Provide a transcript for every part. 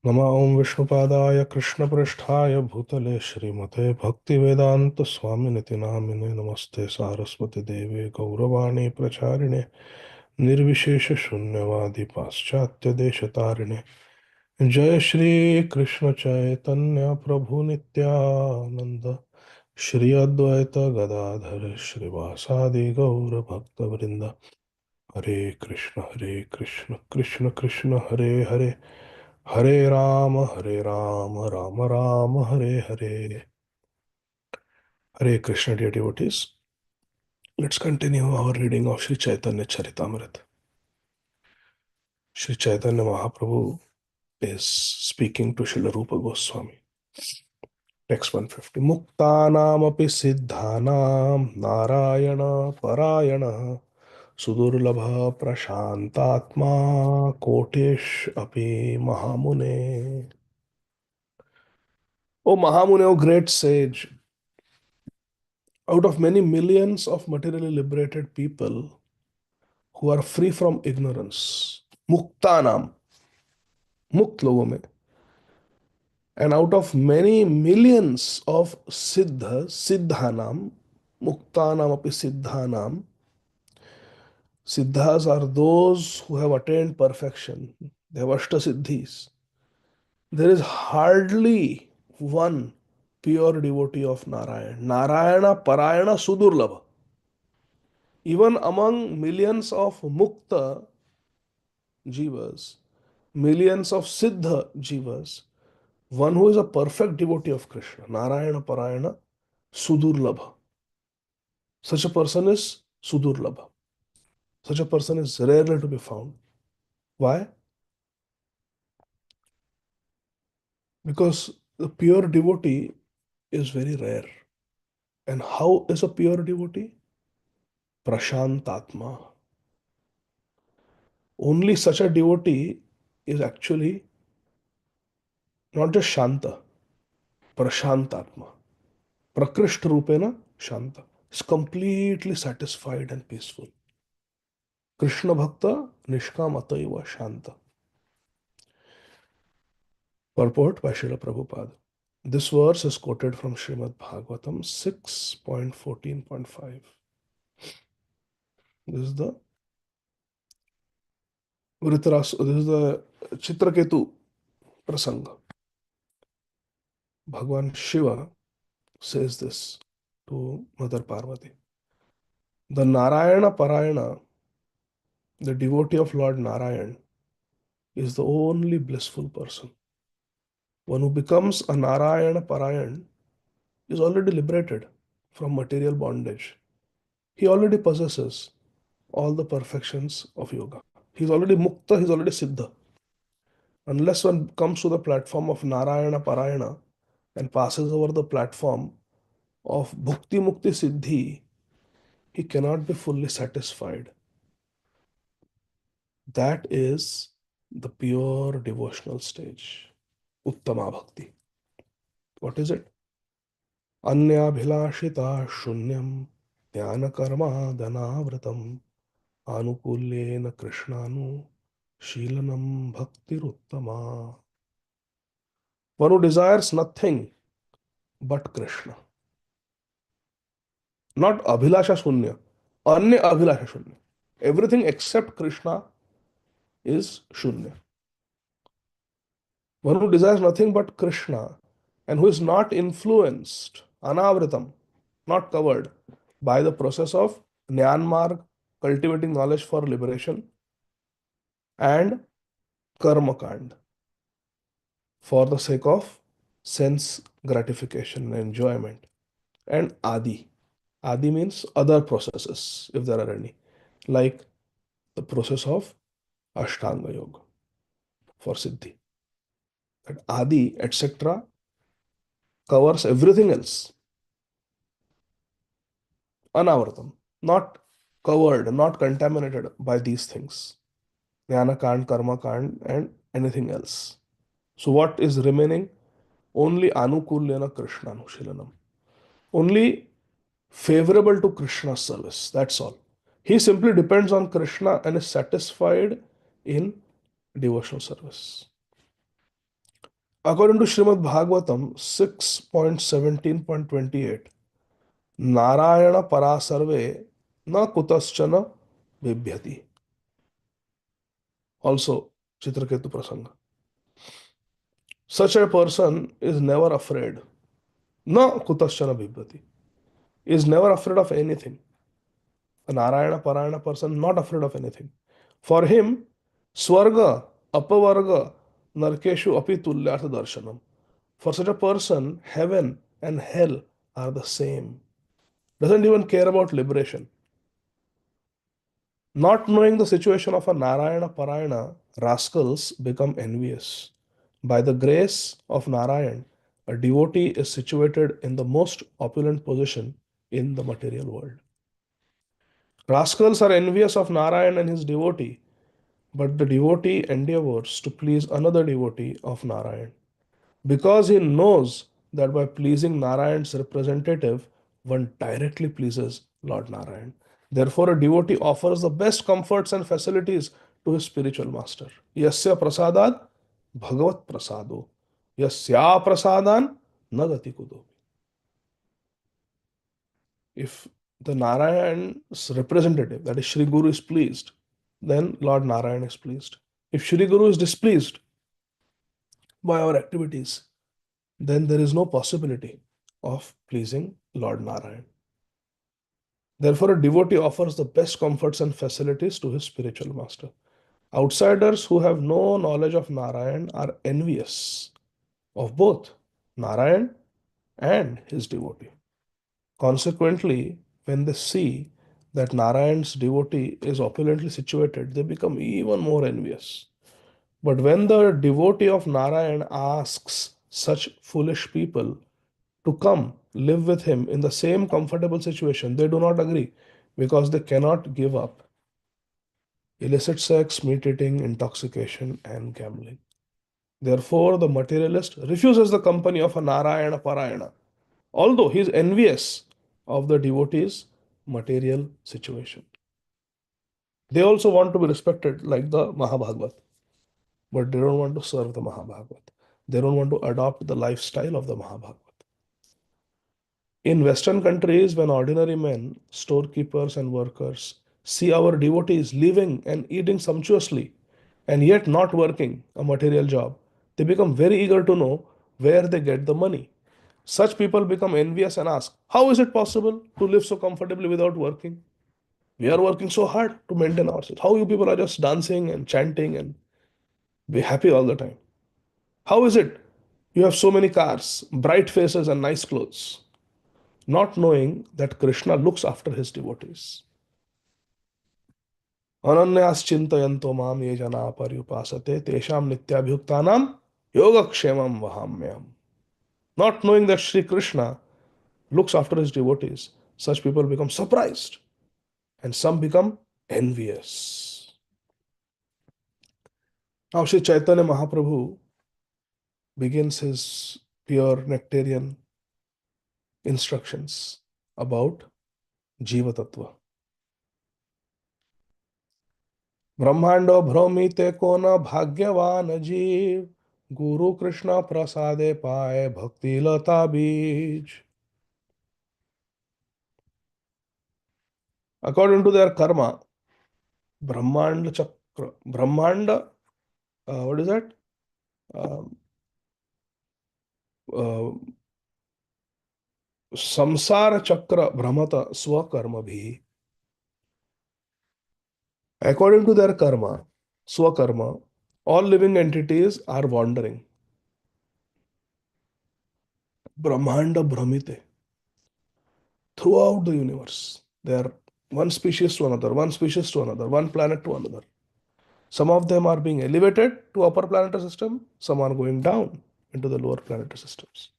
नमः ओं विष्णुपादाय कृष्णपृष्ठाय भूतले श्रीमते भक्तिवेदान्तस्वामिनिति नामिने नमस्ते सारस्वतीदेवे गौरवाणी प्रचारिणे निर्विशेषशून्यवादी पाश्चात्यदेशतारिणे जय श्री कृष्ण चैतन्य प्रभु नित्यानंद श्री अद्वैत गदाधर श्रीवासादि गौर भक्तवृंद हरे Krishna Krishna Krishna Hare Hare Hare Ram Ram Ram Hare Hare. Hare Krishna, dear devotees. Let's continue our reading of Sri Chaitanya Charitamrita. Sri Chaitanya Mahaprabhu is speaking to Srila Rupa Goswami. Text 150. Muktanamapi siddhanam narayana parayana sudurlabha prashantatma kotesh api mahamune. O Mahamune, O great sage, out of many millions of materially liberated people who are free from ignorance, mukta नाम, मुक्त लोगों में, and out of many millions of siddha नाम, mukta नाम api siddha नाम, siddhas are those who have attained perfection. They have ashta siddhis. There is hardly one pure devotee of Narayan. Narayana Parayana Sudurlabha. Even among millions of mukta jivas, millions of siddha jivas, one who is a perfect devotee of Krishna, Narayana Parayana, Sudurlabha. Such a person is Sudurlabha. Such a person is rarely to be found. Why? Because the pure devotee is very rare. And how is a pure devotee? Prashantatma. Only such a devotee is actually not just Shanta, Prashantatma. Prakrishta Rupena Shanta. Is completely satisfied and peaceful. Krishna Bhakta Nishkamataiva Shanta. Purport by Srila Prabhupada. This verse is quoted from Srimad Bhagavatam 6.14.5. This is the this is the Chitraketu Prasanga. Bhagwan Shiva says this to Mother Parvati. The Narayana Parayana, the devotee of Lord Narayan, is the only blissful person. One who becomes a Narayana Parayan is already liberated from material bondage. He already possesses all the perfections of yoga. He's already mukta, he's already siddha. Unless one comes to the platform of Narayana Parayana and passes over the platform of Bhukti Mukti Siddhi, he cannot be fully satisfied. That is the pure devotional stage, Uttama Bhakti. What is it? Anyabhilashita shunyam jnana karma dhanavratam anukulyena krishnanu shilanam bhaktiruttama. One who desires nothing but Krishna. Not abhilasha shunya, anya abhilasha shunya. Everything except Krishna is shunya. One who desires nothing but Krishna and who is not influenced, anavritam, not covered by the process of Nyanmarg, cultivating knowledge for liberation, and Karma Kand, for the sake of sense gratification and enjoyment, and Adi. Adi means other processes, if there are any, like the process of Ashtanga Yoga for Siddhi. That Adi, etc., covers everything else. Anavratam, not covered, not contaminated by these things. Jnana Kand, Karma Kand, and anything else. So, what is remaining? Only Anukulyana Krishna Anushilanam. Only favorable to Krishna's service. That's all. He simply depends on Krishna and is satisfied in devotional service. According to Srimad Bhagavatam 6.17.28, Narayana Parasarve na kutaschana bibhyati. Also, Chitraketu Prasanga. Such a person is never afraid. Na kutaschana bibhyati. Is never afraid of anything. A Narayana Parayana person not afraid of anything. For him, Swarga, Apavarga, Narkeshu api tulyartha darshanam. For such a person, heaven and hell are the same. Doesn't even care about liberation. Not knowing the situation of a Narayana Parayana, rascals become envious. By the grace of Narayan, a devotee is situated in the most opulent position in the material world. Rascals are envious of Narayan and his devotee, but the devotee endeavors to please another devotee of Narayan, because he knows that by pleasing Narayan's representative, one directly pleases Lord Narayan. Therefore, a devotee offers the best comforts and facilities to his spiritual master. Yasya prasadad bhagavat prasado. Yasya prasadan nagati kudo. If the Narayan's representative, that is Shri Guru, is pleased, then Lord Narayan is pleased. If Shri Guru is displeased by our activities, then there is no possibility of pleasing Lord Narayan. Therefore, a devotee offers the best comforts and facilities to his spiritual master. Outsiders who have no knowledge of Narayan are envious of both Narayan and his devotee. Consequently, when they see that Narayan's devotee is opulently situated, they become even more envious. But when the devotee of Narayan asks such foolish people to come live with him in the same comfortable situation, they do not agree because they cannot give up illicit sex, meat eating, intoxication, and gambling. Therefore, the materialist refuses the company of a Narayana Parayana, although he is envious of the devotee's material situation. They also want to be respected like the Mahabhagavat, but they don't want to serve the Mahabhagavat. They don't want to adopt the lifestyle of the Mahabhagavat. In Western countries, when ordinary men, storekeepers, and workers see our devotees living and eating sumptuously and yet not working a material job, they become very eager to know where they get the money. Such people become envious and ask, how is it possible to live so comfortably without working? We are working so hard to maintain ourselves. How you people are just dancing and chanting and be happy all the time? How is it you have so many cars, bright faces, and nice clothes? Not knowing that Krishna looks after his devotees. Ananyas chintayanto mam ye jana paryupasate tesham nityabhyuktanam yogakshemam vahamyam. Not knowing that Sri Krishna looks after his devotees, such people become surprised and some become envious. Now Sri Chaitanya Mahaprabhu begins his pure nectarian instructions about Jiva Tattva. ब्रह्मांड भ्रमिते को न भाग्यवान जीव गुरु कृष्ण प्रसादे पाए भक्ति लता बीज. According to their karma, Brahmand Chakra, Brahmand, what is that? Uh, uh, Samsara Chakra Brahmata Swakarma bhi. According to their karma, Swakarma, all living entities are wandering. Brahmanda Brahmite. Throughout the universe, they are one species to another, one species to another, one planet to another. Some of them are being elevated to upper planetary system, some are going down into the lower planetary systems.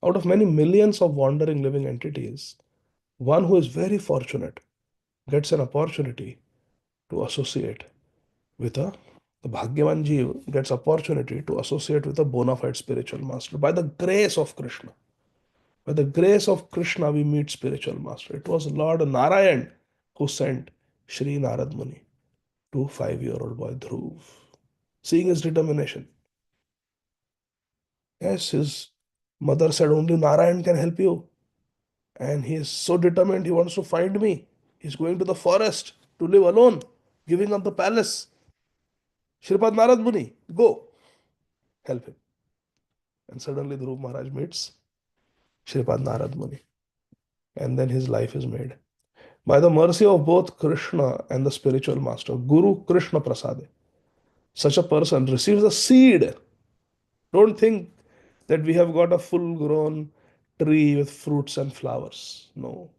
Out of many millions of wandering living entities, one who is very fortunate gets an opportunity to associate with the Bhagyavan Jeev gets opportunity to associate with a bona fide spiritual master by the grace of Krishna. By the grace of Krishna, we meet spiritual master. It was Lord Narayan who sent Sri Narad Muni to 5-year-old boy Dhruv. Seeing his determination, Yes, his mother said only Narayan can help you. And he is so determined, he wants to find me. He's going to the forest to live alone, giving up the palace. Shripad Narad Muni, go, help him. And suddenly Dhruv Maharaj meets Shripad Narad Muni. And then his life is made. By the mercy of both Krishna and the spiritual master, Guru Krishna Prasade, such a person receives a seed. Don't think that we have got a full grown tree with fruits and flowers. No,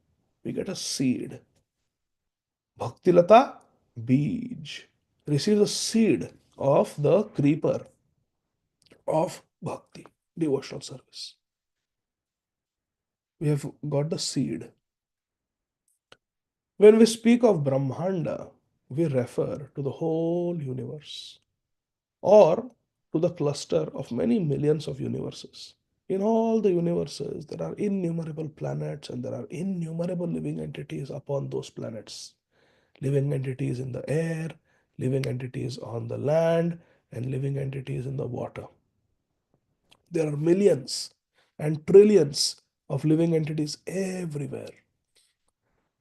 we get a seed. Bhaktilata Bij receives a seed of the creeper of bhakti, devotional service. We have got the seed. When we speak of Brahmanda, we refer to the whole universe or to the cluster of many millions of universes. In all the universes, there are innumerable planets and there are innumerable living entities upon those planets. Living entities in the air, living entities on the land, and living entities in the water. There are millions and trillions of living entities everywhere,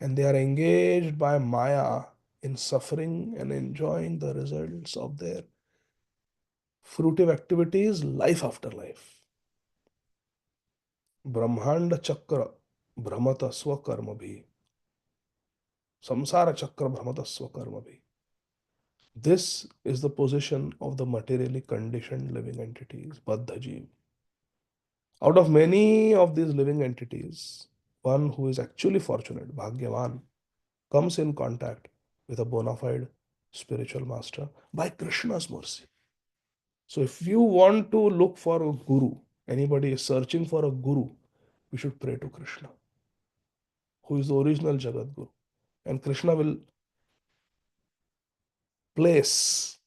and they are engaged by Maya in suffering and enjoying the results of their fruitive activities life after life. ब्रह्मांड चक्र भ्रमत स्वकर्म भी samsara chakra भ्रमत स्वकर्म भी. This is the position of the materially conditioned living entities, Baddha Jeev. Out of many of these living entities, one who is actually fortunate, Bhagyavan, comes in contact with a bona fide spiritual master by Krishna's mercy. So, if you want to look for a guru, anybody is searching for a guru, we should pray to Krishna, who is the original Jagat Guru. And Krishna will place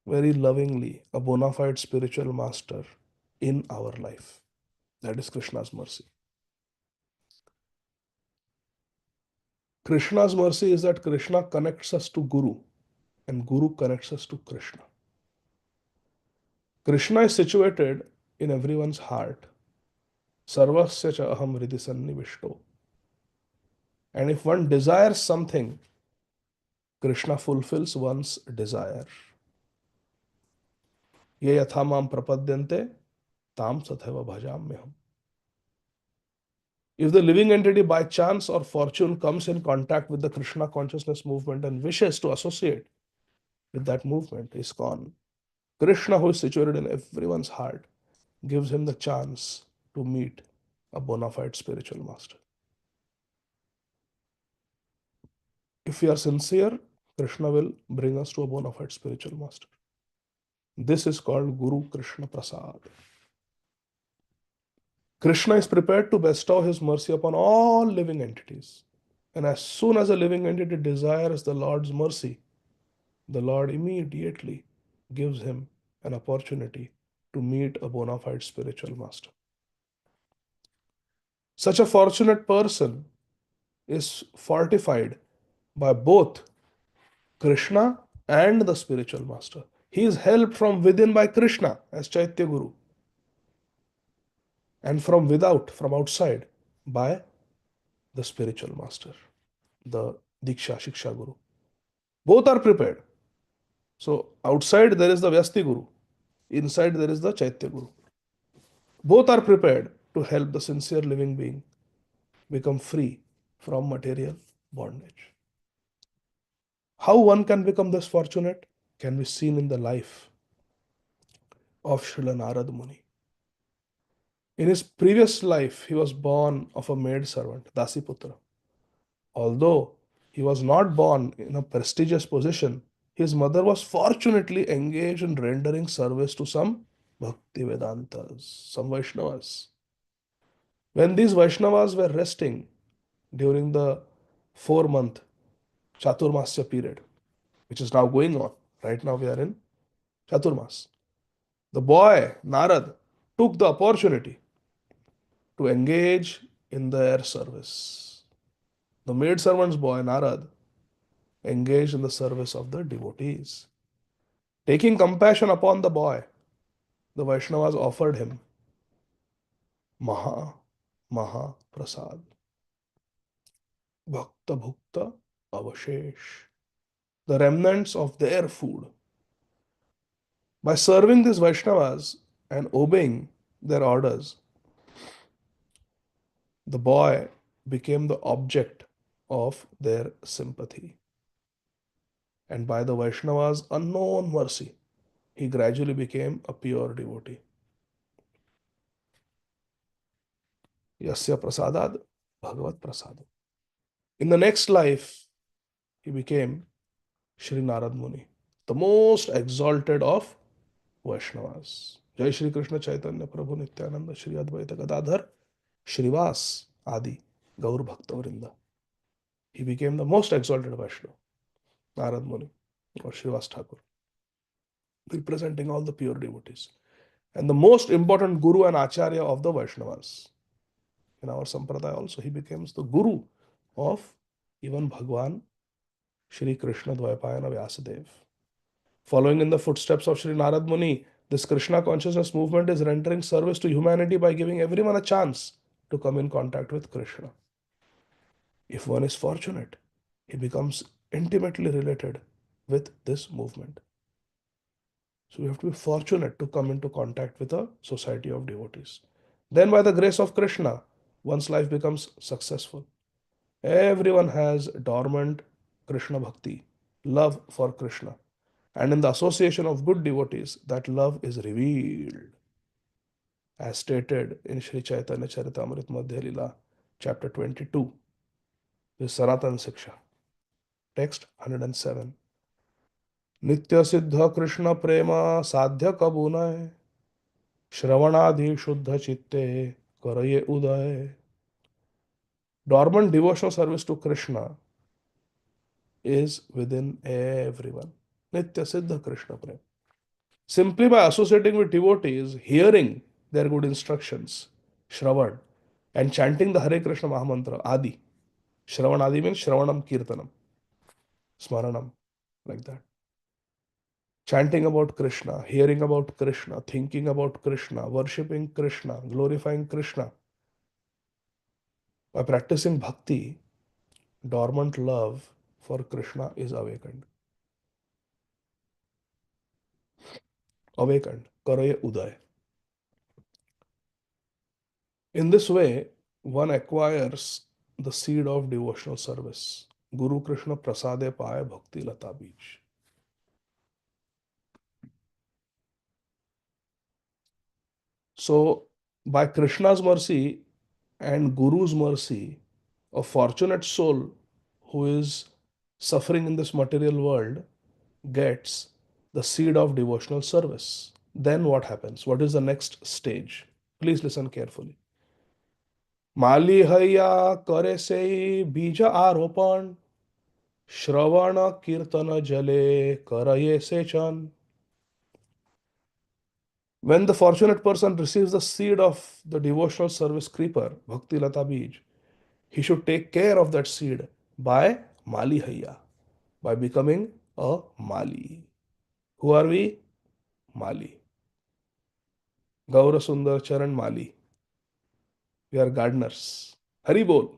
very lovingly a bona fide spiritual master in our life. That is Krishna's mercy. Krishna's mercy is that Krishna connects us to Guru and Guru connects us to Krishna. Krishna is situated in everyone's heart. Sarvasya cha aham hridi sannivishto. And if one desires something, Krishna fulfills one's desire. Ye yatha mam prapadyante tam sathaiva bhajamyaham. If the living entity by chance or fortune comes in contact with the Krishna consciousness movement and wishes to associate with that movement, ISKCON, Krishna, who is situated in everyone's heart, gives him the chance to meet a bona fide spiritual master. If we are sincere, Krishna will bring us to a bona fide spiritual master. This is called Guru Krishna Prasad. Krishna is prepared to bestow his mercy upon all living entities. And as soon as a living entity desires the Lord's mercy, the Lord immediately gives him an opportunity to meet a bona fide spiritual master. Such a fortunate person is fortified by both Krishna and the spiritual master. He is helped from within by Krishna as Chaitya Guru, and from without, from outside, by the spiritual master, the Diksha Shiksha Guru. Both are prepared. So outside there is the Vyasti Guru, inside there is the Chaitya Guru. Both are prepared to help the sincere living being become free from material bondage. How one can become this fortunate can be seen in the life of Srila Narad Muni. In his previous life, he was born of a maid servant, Dasiputra. Although he was not born in a prestigious position, his mother was fortunately engaged in rendering service to some Bhakti Vedantas, some Vaishnavas. When these Vaishnavas were resting during the 4 month Chaturmasya period, which is now going on, right now we are in Chaturmas, the boy, Narad, took the opportunity to engage in their service. The maidservant's boy, Narad, engaged in the service of the devotees. Taking compassion upon the boy, the Vaishnavas offered him Maha Maha Prasad. Bhakta Bhukta Avashesh. The remnants of their food. By serving these Vaishnavas and obeying their orders, the boy became the object of their sympathy. And by the Vaishnava's unknown mercy, he gradually became a pure devotee. Yasya prasadad bhagavat prasad. In the next life, he became Sri Narad Muni, the most exalted of Vaishnavas. Jai Shri Krishna Chaitanya Prabhu Nityananda Shri Advaita Gadadhar Shrivas Adi Gaur Bhakta Vrinda. He became the most exalted Vaishnava, Narad Muni or Shrivas Thakur, representing all the pure devotees. And the most important Guru and Acharya of the Vaishnavas. In our Sampradaya also, he becomes the Guru of even Bhagwan Shri Krishna Dvaipayana Vyasadev. Following in the footsteps of Sri Narad Muni, this Krishna consciousness movement is rendering service to humanity by giving everyone a chance to come in contact with Krishna. If one is fortunate, he becomes intimately related with this movement. So we have to be fortunate to come into contact with a society of devotees. Then, by the grace of Krishna, one's life becomes successful. Everyone has dormant Krishna bhakti, love for Krishna. And in the association of good devotees, that love is revealed. As stated in Sri Chaitanya Charitamrita Madhya Lila, chapter 22, this Sanatan Siksha, text 107. Nitya Siddha Krishna Prema Sadhya Kabunay Shravanadi Shuddha Chitte Karaye Uday. Dormant devotional service to Krishna is within everyone. Nitya Siddha Krishna Prema. Simply by associating with devotees, hearing their good instructions, Shravan, and chanting the Hare Krishna Mahamantra, Adi. Shravan Adi means Shravanam Kirtanam, Smaranam, like that. Chanting about Krishna, hearing about Krishna, thinking about Krishna, worshipping Krishna, glorifying Krishna. By practicing bhakti, dormant love for Krishna is awakened. Awakened. Karaye Uday. In this way, one acquires the seed of devotional service. Guru Krishna Prasade Paya Bhakti Lata Beach. So, by Krishna's mercy and Guru's mercy, a fortunate soul who is suffering in this material world gets the seed of devotional service. Then what happens? What is the next stage? Please listen carefully. Mali haya kare se bija aropan Shravana Kirtana Jale Karaye Sechan. When the fortunate person receives the seed of the devotional service creeper, Bhakti Lata Bij, he should take care of that seed by Mali Haya, by becoming a Mali. Who are we? Mali. Gaura Sundar Charan Mali. We are gardeners. Hari Bol.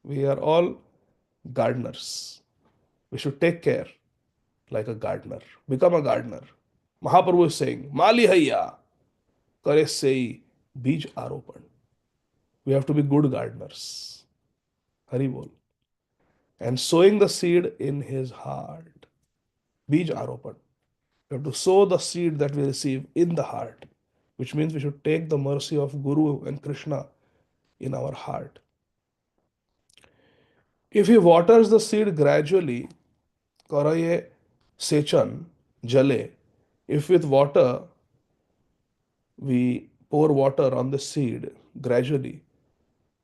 We are all gardeners. We should take care like a gardener. Become a gardener. Mahaprabhu is saying, Mali Haya, Kare Sei, Bij Aropan. We have to be good gardeners. Hari Bol. And sowing the seed in his heart. Bij Aropan. We have to sow the seed that we receive in the heart, which means we should take the mercy of Guru and Krishna in our heart. If he waters the seed gradually, Karaye Sechan, Jale, if with water we pour water on the seed gradually,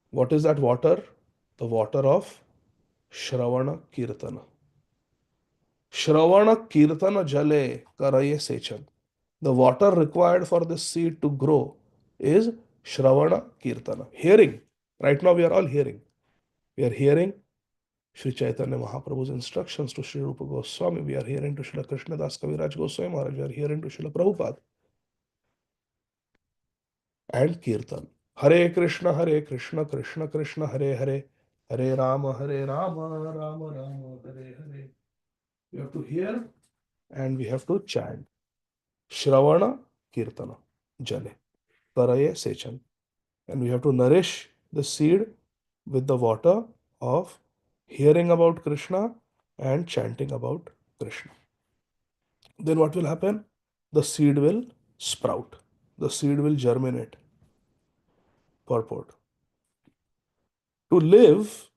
what is that water? The water of Shravana Kirtana. Shravana Kirtana Jale Karaye Sechan. The water required for the seed to grow is Shravana Kirtana. Hearing. Right now we are all hearing. We are hearing Sri Chaitanya Mahaprabhu's instructions to Sri Rupa Goswami. We are hearing to Srila Krishnadas Kaviraj Goswami Maharaj. We are hearing to Srila Prabhupada. And Kirtan. Hare Krishna, Krishna Krishna, Hare Hare, Hare Rama, Rama Rama, Hare Hare. We have to hear and we have to chant. Shravana Kirtana Jale Karaye Sechan. And we have to nourish the seed with the water of hearing about Krishna and chanting about Krishna. Then what will happen? The seed will sprout, the seed will germinate. Purport: to live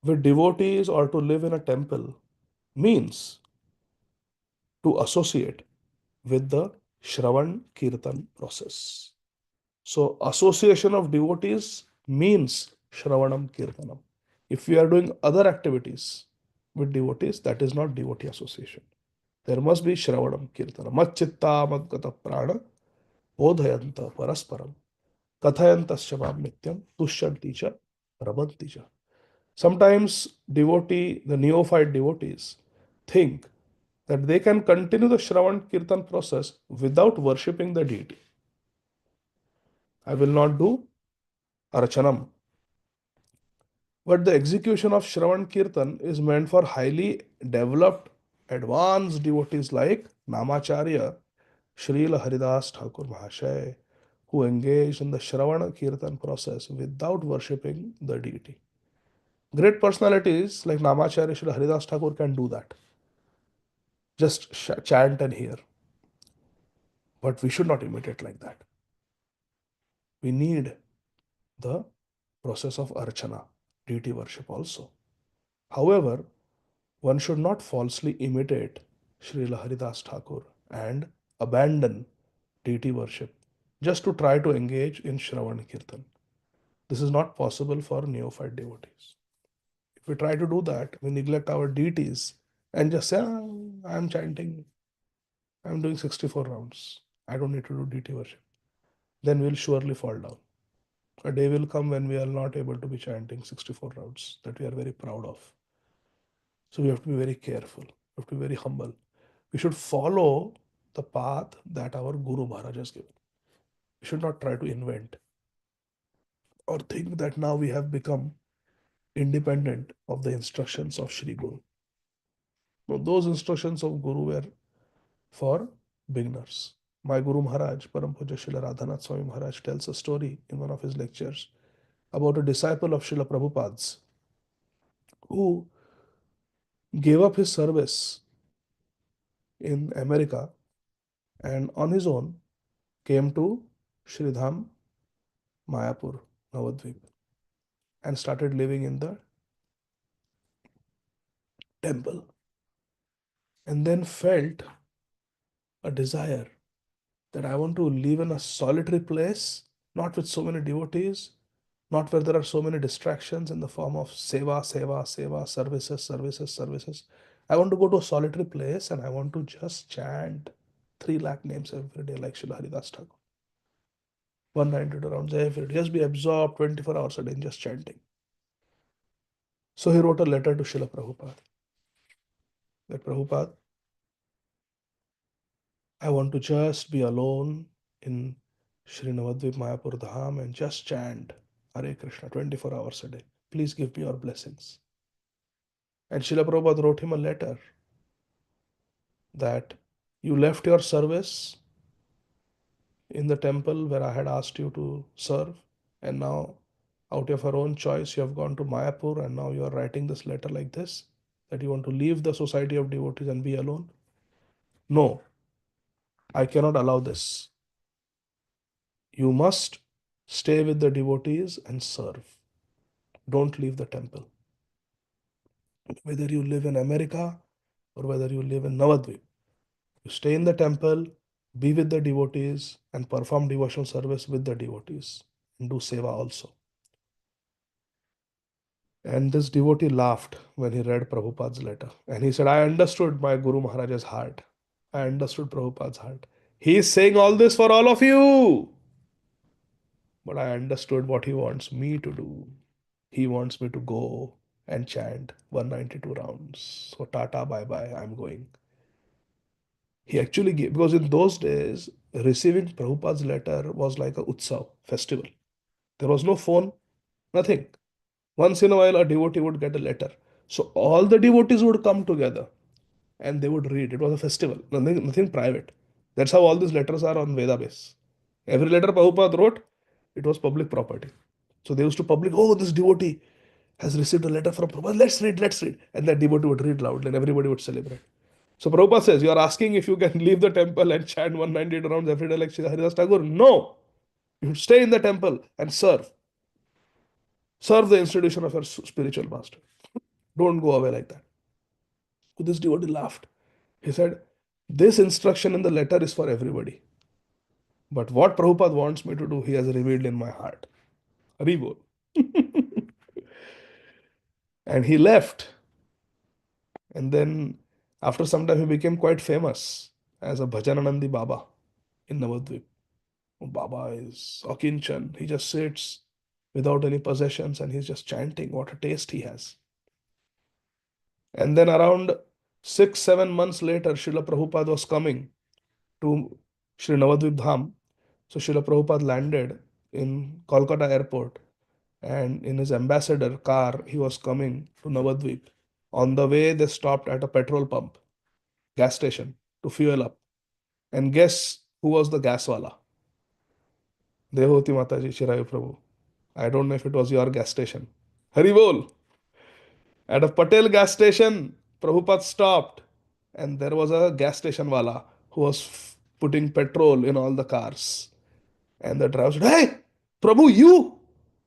with devotees or to live in a temple means to associate with the Shravan Kirtan process. So, association of devotees means Shravanam Kirtanam. If we are doing other activities with devotees, that is not devotee association. There must be Shravanam Kirtanam. Matchitta Madgata Prana Bodhayanta Parasparam Kathayantasya Mam Nityam Tushyanti cha Rabanti cha. Sometimes the neophyte devotees think that they can continue the Shravan Kirtan process without worshipping the deity. I will not do Archanam. But the execution of Shravan Kirtan is meant for highly developed, advanced devotees like Namacharya, Srila Haridas Thakur Mahashay, who engage in the Shravana Kirtan process without worshipping the deity. Great personalities like Namacharya Srila Haridas Thakur can do that. Just chant and hear. But we should not imitate like that. We need the process of Archana, deity worship also. However, one should not falsely imitate Srila Haridas Thakur and abandon deity worship just to try to engage in Shravan Kirtan. This is not possible for neophyte devotees. If we try to do that, we neglect our deities and just say, I'm chanting, I'm doing 64 rounds. I don't need to do deity worship. Then we'll surely fall down. A day will come when we are not able to be chanting 64 rounds that we are very proud of. So we have to be very careful. We have to be very humble. We should follow the path that our Guru Maharaj has given. We should not try to invent or think that now we have become independent of the instructions of Sri Guru. No, those instructions of Guru were for beginners. My Guru Maharaj, Param Puja Srila Radhanath Swami Maharaj, tells a story in one of his lectures about a disciple of Srila Prabhupada's who gave up his service in America and on his own came to Sridham, Mayapur, Navadvip, and started living in the temple. And then felt a desire that I want to live in a solitary place, not with so many devotees, not where there are so many distractions in the form of seva, services. I want to go to a solitary place and I want to just chant 3 lakh names every day like Srila Haridas Thakur. 192 rounds every day. Just be absorbed 24 hours a day in just chanting. So he wrote a letter to Srila Prabhupada. That Prabhupada, I want to just be alone in Sri Navadvip Mayapur Dham and just chant Hare Krishna 24 hours a day. Please give me your blessings. And Srila Prabhupada wrote him a letter that you left your service in the temple where I had asked you to serve, and now, out of your own choice, you have gone to Mayapur, and now you are writing this letter like this that you want to leave the society of devotees and be alone. No, I cannot allow this. You must stay with the devotees and serve. Don't leave the temple. Whether you live in America or whether you live in Navadvip, you stay in the temple, be with the devotees, and perform devotional service with the devotees, and do seva also. And this devotee laughed when he read Prabhupada's letter. And he said, I understood my Guru Maharaj's heart. I understood Prabhupada's heart. He is saying all this for all of you. But I understood what he wants me to do. He wants me to go and chant 192 rounds. So Tata, bye bye, I'm going. He actually gave, because in those days, receiving Prabhupada's letter was like a utsav, festival. There was no phone, nothing. Once in a while, a devotee would get a letter. So all the devotees would come together and they would read. It was a festival, nothing private. That's how all these letters are on Veda base. Every letter Prabhupada wrote, it was public property. So they used to public, oh, this devotee has received a letter from Prabhupada. Let's read, let's read. And that devotee would read loudly and everybody would celebrate. So Prabhupada says, you are asking if you can leave the temple and chant 198 rounds every day like Sri Haridas Thakur. No! You should stay in the temple and serve. Serve the institution of your spiritual master. Don't go away like that. So this devotee laughed. He said, this instruction in the letter is for everybody. But what Prabhupada wants me to do, he has revealed in my heart. Haribol. And he left. And then after some time, he became quite famous as a Bhajananandi Baba in Navadvip. Baba is Akinchan. He just sits without any possessions and he's just chanting. What a taste he has. And then around 6, 7 months later, Srila Prabhupada was coming to Sri Navadvip Dham. So Srila Prabhupada landed in Kolkata airport and in his ambassador car, he was coming to Navadvip. On the way, they stopped at a petrol pump, gas station, to fuel up. And guess who was the gaswala? Devoti Mataji, Chirayu Prabhu. I don't know if it was your gas station. Hari bol. At a Patel gas station, Prabhupada stopped and there was a gas station wala who was putting petrol in all the cars. And the driver said, hey, Prabhu, you?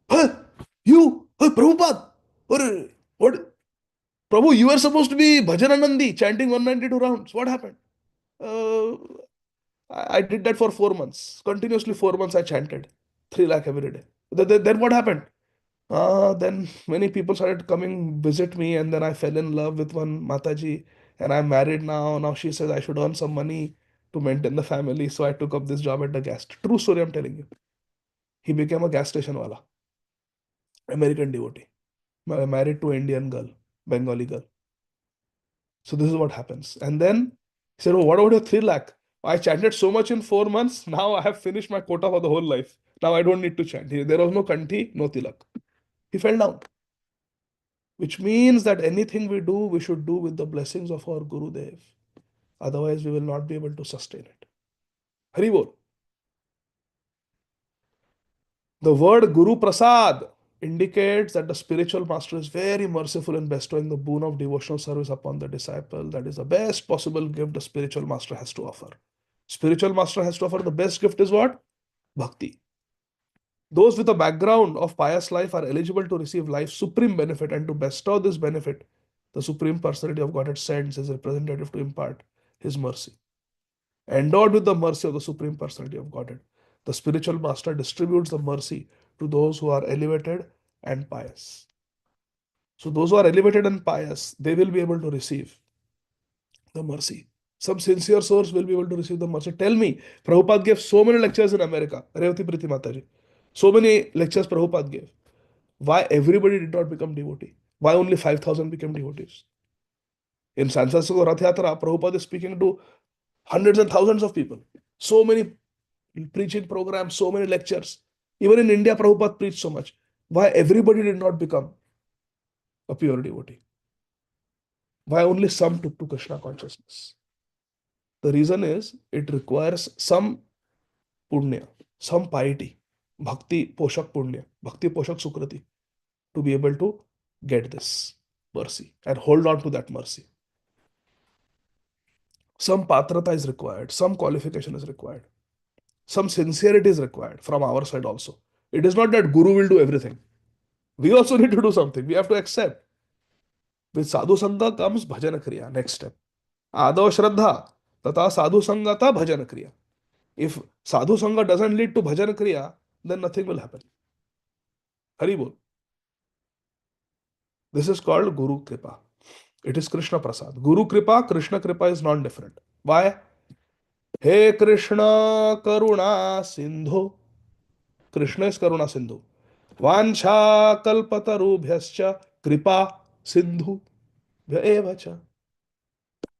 Huh? You? Hey, Prabhupada? What? Prabhu, you were supposed to be Bhajananandi chanting 192 rounds. What happened? Uh, I did that for 4 months. Continuously 4 months I chanted. 3 lakh every day. Then what happened? Then many people started coming visit me, and then I fell in love with one Mataji, and I'm married now. Now she says I should earn some money to maintain the family, so I took up this job at the gas. True story, I'm telling you. He became a gas station wala, American devotee, married to Indian girl, Bengali girl. So this is what happens. And then he said, "Oh, what about your 3 lakh? I chanted so much in 4 months. Now I have finished my quota for the whole life. Now I don't need to chant." There was no kanti, no tilak. He fell down. Which means that anything we do, we should do with the blessings of our Guru Dev. Otherwise, we will not be able to sustain it. Hari Bol. The word Guru Prasad indicates that the spiritual master is very merciful in bestowing the boon of devotional service upon the disciple. That is the best possible gift the spiritual master has to offer. Spiritual master has to offer the best gift is what? Bhakti. Those with a background of pious life are eligible to receive life's supreme benefit, and to bestow this benefit, the Supreme Personality of Godhead sends his representative to impart his mercy. Endowed with the mercy of the Supreme Personality of Godhead, the spiritual master distributes the mercy to those who are elevated and pious. So those who are elevated and pious, they will be able to receive the mercy. Some sincere souls will be able to receive the mercy. Tell me, Prabhupada gave so many lectures in America. Revati Priti Mataji. So many lectures Prabhupada gave. Why everybody did not become devotee? Why only 5,000 became devotees? In San Francisco Rath Yatra, Prabhupada is speaking to hundreds and thousands of people. So many preaching programs, so many lectures. Even in India, Prabhupada preached so much. Why everybody did not become a pure devotee? Why only some took to Krishna consciousness? The reason is it requires some punya, some piety, bhakti poshak punya, bhakti poshak sukriti, to be able to get this mercy and hold on to that mercy. Some patrata is required, some qualification is required, some sincerity is required from our side also. It is not that Guru will do everything. We also need to do something. We have to accept. With sadhu sangha comes bhajana kriya. Next step. Adav shraddha tata sadhu sangata bhajana kriya. If sadhu sangha doesn't lead to bhajana kriya, then nothing will happen. Hari bol. This is called Guru Kripa. It is Krishna Prasad. Guru Kripa, Krishna Kripa is non-different. Why? Hey Krishna Karuna Sindhu. Krishna is Karuna Sindhu. Vancha Kalpatarubhyascha Kripa Sindhu Evacha.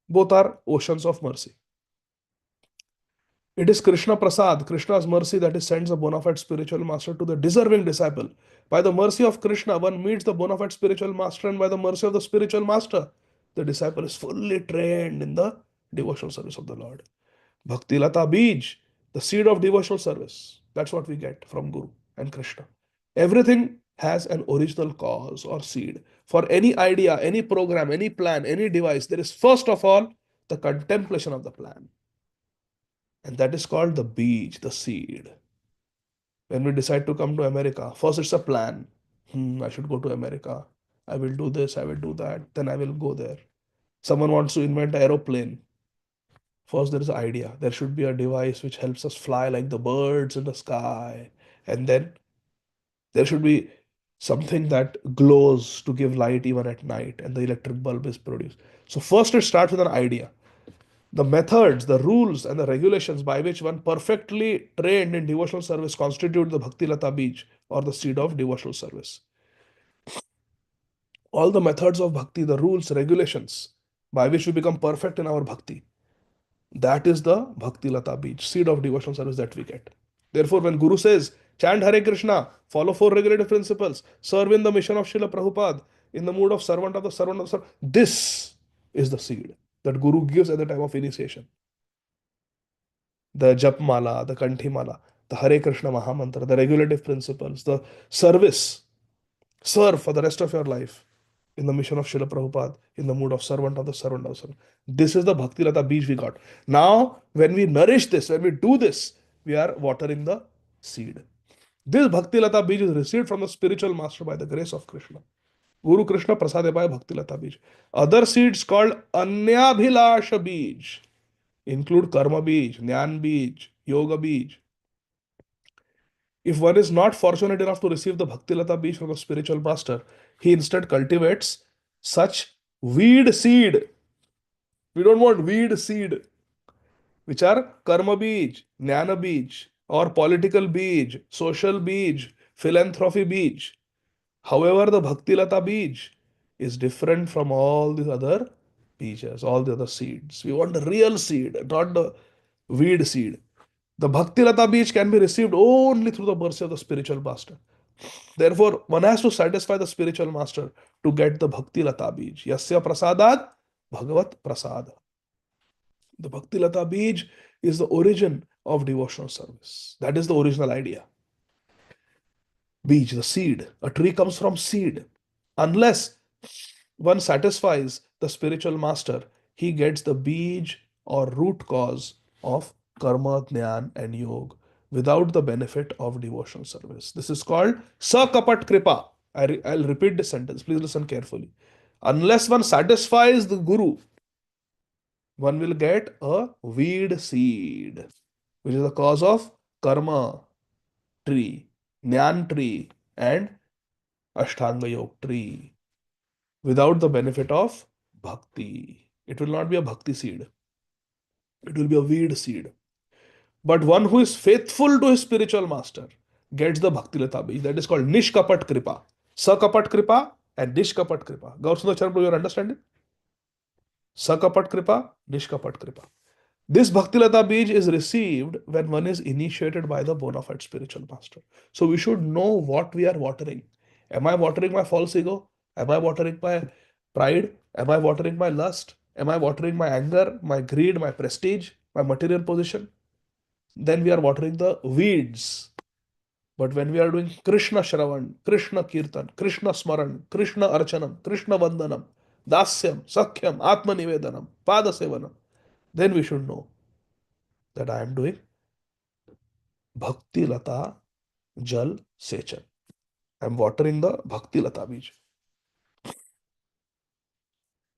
Both are oceans of mercy. It is Krishna Prasad, Krishna's mercy, that is sends a bona fide spiritual master to the deserving disciple. By the mercy of Krishna, one meets the bona fide spiritual master, and by the mercy of the spiritual master, the disciple is fully trained in the devotional service of the Lord. Bhakti Lata Bij, the seed of devotional service. That's what we get from Guru and Krishna. Everything has an original cause or seed. For any idea, any program, any plan, any device, there is first of all the contemplation of the plan. And that is called the beej, the seed. When we decide to come to America, first it's a plan. I should go to America. I will do this, I will do that, then I will go there. Someone wants to invent an aeroplane. First, there is an idea. There should be a device which helps us fly like the birds in the sky. And then there should be something that glows to give light even at night, and the electric bulb is produced. So, first, it starts with an idea. The methods, the rules, and the regulations by which one perfectly trained in devotional service constitute the Bhakti Lata Bij, or the seed of devotional service. All the methods of bhakti, the rules, regulations by which we become perfect in our bhakti, that is the Bhakti Lata Bij, seed of devotional service that we get. Therefore, when Guru says, chant Hare Krishna, follow four regulative principles, serve in the mission of Srila Prabhupada, in the mood of servant of the servant of the servant, this is the seed that Guru gives at the time of initiation. The Japmala, the Kanthimala, the Hare Krishna Mahamantra, the regulative principles, the service, serve for the rest of your life in the mission of Srila Prabhupada, in the mood of servant of the servant of the servant. This is the Bhakti Lata Bij we got. Now, when we nourish this, when we do this, we are watering the seed. This Bhakti Lata Bij is received from the spiritual master by the grace of Krishna. Guru Krishna Prasade by Bhakti Lata Bij. Other seeds called Anyabhilasha Bij include Karma Bij, Jnana Bij, Yoga Bij. If one is not fortunate enough to receive the Bhakti Lata Bij from a spiritual master, he instead cultivates such weed seed. We don't want weed seed, which are Karma Bij, Jnana Bij, or political Bij, social Bij, philanthropy Bij. However, the Bhakti Lata Bij is different from all these other Bijas, all the other seeds. We want the real seed, not the weed seed. The Bhakti Lata Bij can be received only through the mercy of the spiritual master. Therefore, one has to satisfy the spiritual master to get the Bhakti Lata Bij. Yasya Prasadat Bhagavat Prasad. The Bhakti Lata Bij is the origin of devotional service. That is the original idea. Bij, the seed. A tree comes from seed. Unless one satisfies the spiritual master, he gets the bij or root cause of karma, jnana, and yoga without the benefit of devotional service. This is called sakapat kripa. I'll repeat this sentence. Please listen carefully. Unless one satisfies the guru, one will get a weed seed, which is the cause of karma tree, jnana tree, and ashtanga yoga tree, without the benefit of bhakti. It will not be a bhakti seed. It will be a weed seed. But one who is faithful to his spiritual master gets the bhakti lata bij. That is called nishkapat kripa. Sakapat kripa and nishkapat kripa. Gaur Sundar Charan, you understand? Sakapat kripa, nishkapat kripa. This Bhakti Lata Bij is received when one is initiated by the bona fide spiritual master. So we should know what we are watering. Am I watering my false ego? Am I watering my pride? Am I watering my lust? Am I watering my anger, my greed, my prestige, my material position? Then we are watering the weeds. But when we are doing Krishna Shravan, Krishna Kirtan, Krishna Smaran, Krishna Archanam, Krishna Vandanam, Dasyam, Sakhyam, Atma Nivedanam, Pada Sevanam, then we should know that I am doing Bhakti Lata Jal Sechan. I am watering the Bhakti Lata Bij.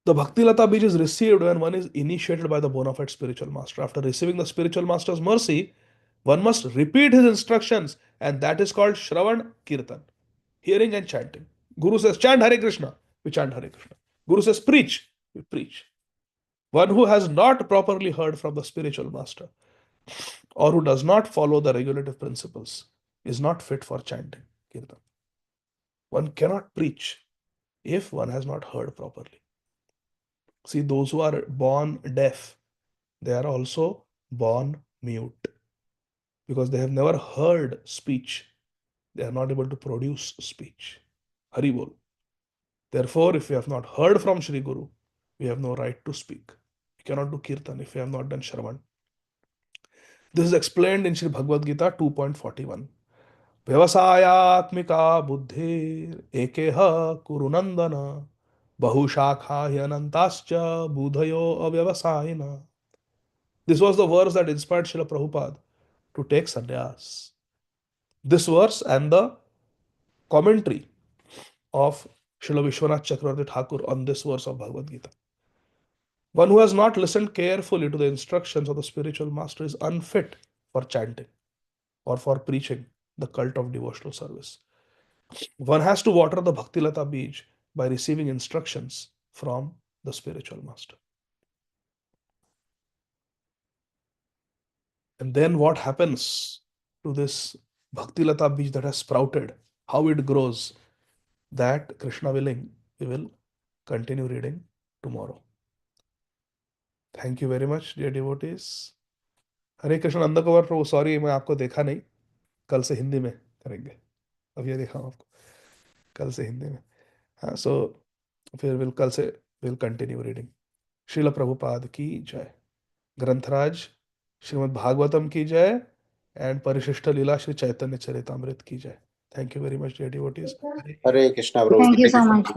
The Bhakti Lata Bij is received when one is initiated by the bona fide spiritual master. After receiving the spiritual master's mercy, one must repeat his instructions, and that is called Shravan Kirtan, hearing and chanting. Guru says, chant Hare Krishna, we chant Hare Krishna. Guru says, preach, we preach. One who has not properly heard from the spiritual master, or who does not follow the regulative principles, is not fit for chanting Kirtan. One cannot preach if one has not heard properly. See, those who are born deaf, they are also born mute because they have never heard speech. They are not able to produce speech. Hari bol. Therefore, if we have not heard from Shri Guru, we have no right to speak. We cannot do kirtan if we have not done Shravan. This is explained in Shri Bhagavad Gita 2.41. व्यवसायात्मिका बुद्धिर एकेह कुरुनंदन बहुशाखा ह्यनंताश्च बुधयो अव्यवसायिना. This was the verse that inspired Srila Prabhupada to take sannyas. This verse and the commentary of Srila Vishwanath Chakravarti Thakur on this verse of Bhagavad Gita. One who has not listened carefully to the instructions of the spiritual master is unfit for chanting or for preaching the cult of devotional service. One has to water the Bhaktilata Bij by receiving instructions from the spiritual master. And then what happens to this Bhaktilata Bij that has sprouted, how it grows, that Krishna willing, we will continue reading tomorrow. Thank you very much, dear devotees. Hare Krishna Nandkumar Prabhu, sorry मैं आपको देखा नहीं, कल से हिंदी में करेंगे. अब ये देखा हूं आपको, कल से हिंदी में. हाँ, सो फिर कल से will continue reading. Srila Prabhupada की जय. ग्रंथराज श्रीमद् भागवतम की जय एंड परिशिष्ट लीला श्री चैतन्य चरितामृत की जय. Thank you very much, dear devotees. Hare Krishna, Prabhu. Thank you so much.